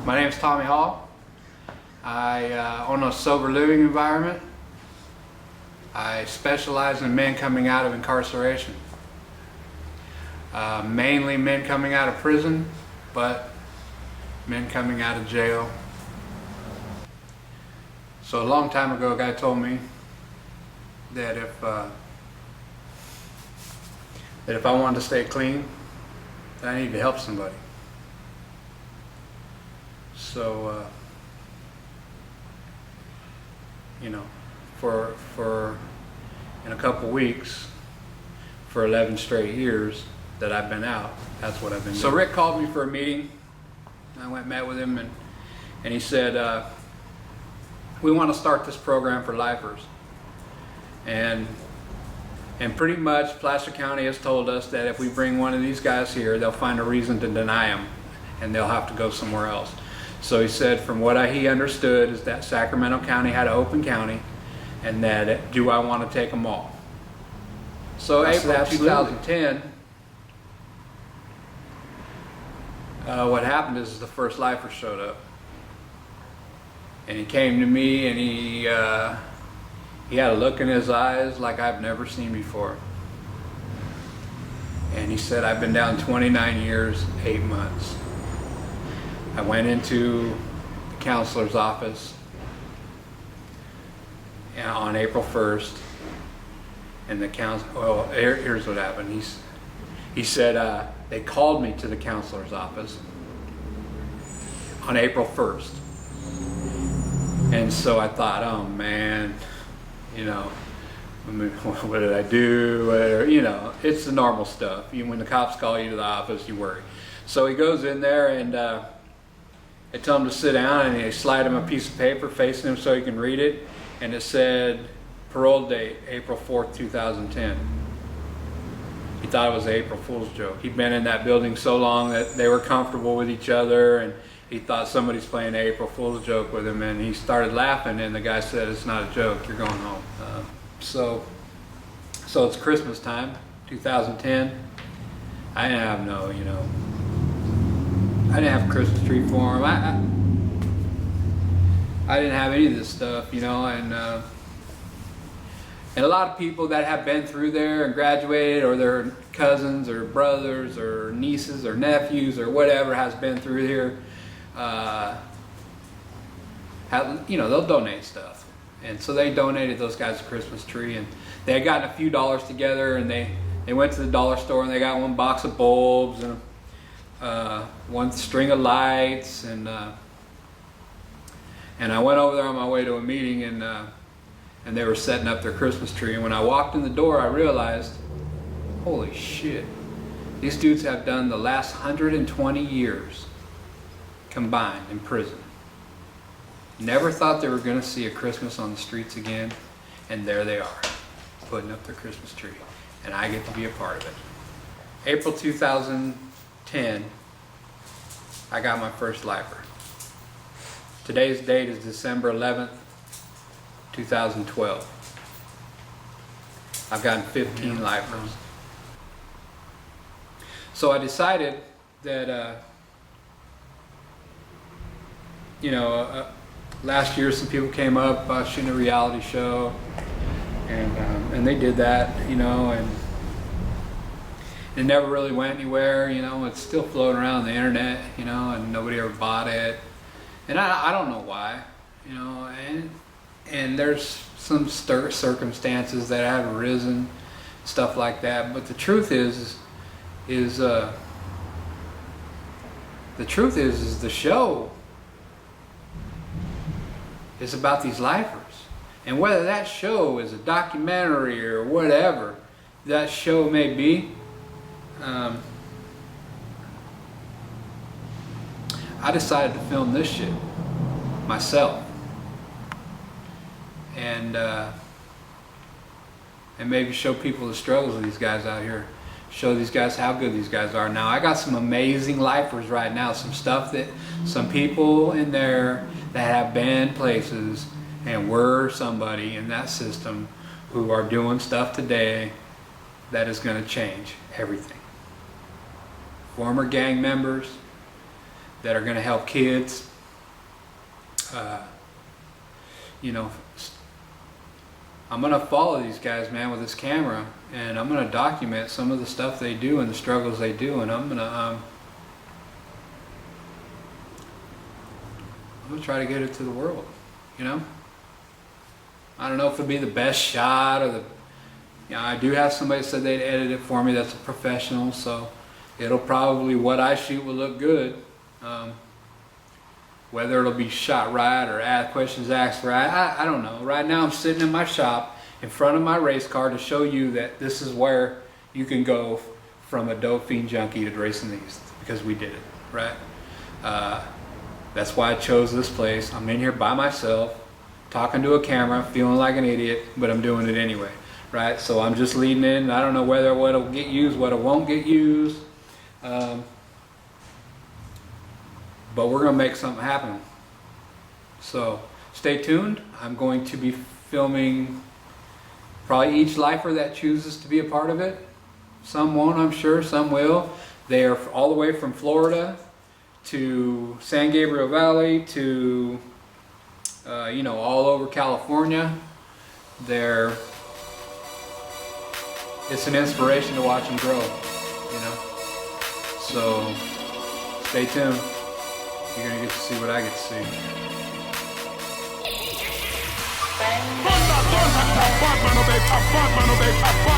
My name is Tommy Hall. I own a sober living environment. I specialize in men coming out of incarceration. Mainly men coming out of prison, but men coming out of jail. So a long time ago, a guy told me that if I wanted to stay clean, that I need to help somebody. So, for in a couple weeks, for 11 straight years that I've been out, that's what I've been doing. So Rick called me for a meeting. I went and met with him, and he said, we want to start this program for lifers. And pretty much Placer County has told us that if we bring one of these guys here, they'll find a reason to deny him, and they'll have to go somewhere else. So he said, from what he understood, is that Sacramento County had an open county, and that do I want to take them all? So April 2010, what happened is the first lifer showed up, and he came to me, and he had a look in his eyes like I've never seen before. And he said, I've been down 29 years, 8 months. I went into the counselor's office on April 1st, and the well, here's what happened. He said they called me to the counselor's office on April 1st. And so I thought, oh man, what did I do? It's the normal stuff. When the cops call you to the office, you worry. So he goes in there, and they tell him to sit down, and they slide him a piece of paper facing him so he can read it, and it said parole date April 4th, 2010. He thought it was an April Fool's joke. He'd been in that building so long that they were comfortable with each other, and he thought somebody's playing an April Fool's joke with him, and he started laughing, and the guy said, it's not a joke, you're going home. So it's Christmas time, 2010. I didn't have I didn't have a Christmas tree for him. I didn't have any of this stuff, and a lot of people that have been through there and graduated, or their cousins or brothers or nieces or nephews or whatever has been through here, they'll donate stuff. And so they donated those guys a Christmas tree, and they had gotten a few dollars together, and they went to the dollar store, and they got one box of bulbs and one string of lights, and I went over there on my way to a meeting, and they were setting up their Christmas tree. And when I walked in the door, I realized, holy shit, these dudes have done the last 120 years combined in prison. Never thought they were going to see a Christmas on the streets again, and there they are, putting up their Christmas tree, and I get to be a part of it. April 2010, I got my first lifer. Today's date is December 11th, 2012. I've gotten 15 lifers. So I decided that, last year some people came up shooting a reality show, and they did that, and it never really went anywhere. It's still floating around on the internet, and nobody ever bought it, and I don't know why, and there's some circumstances that have arisen, stuff like that. But the truth is the show is about these lifers, and whether that show is a documentary or whatever that show may be, I decided to film this shit myself, and maybe show people the struggles of these guys out here, show these guys how good these guys are. Now I got some amazing lifers right now, some stuff that some people in there that have been places and were somebody in that system who are doing stuff today that is going to change everything. Former gang members that are going to help kids You know, I'm gonna follow these guys, man, with this camera, and I'm gonna document some of the stuff they do and the struggles they do, and I'm gonna try to get it to the world. You know, I don't know if it'll be the best shot or the. You know, I do have somebody that said they'd edit it for me. That's a professional, so it'll probably, what I shoot will look good. Whether it'll be shot right or questions asked right, I don't know. Right now I'm sitting in my shop in front of my race car to show you that this is where you can go from a dope fiend junkie to racing these, because we did it, right? That's why I chose this place. I'm in here by myself, talking to a camera, feeling like an idiot, but I'm doing it anyway, right? So I'm just leading in. I don't know whether what'll get used, what it won't get used. But we're gonna make something happen. So stay tuned. I'm going to be filming probably each lifer that chooses to be a part of it. Some won't, I'm sure, some will. They are all the way from Florida to San Gabriel Valley to, you know, all over California. It's an inspiration to watch them grow, you know. So stay tuned. You're gonna get to see what I get to see. Bang, bang, bang, bang, bang.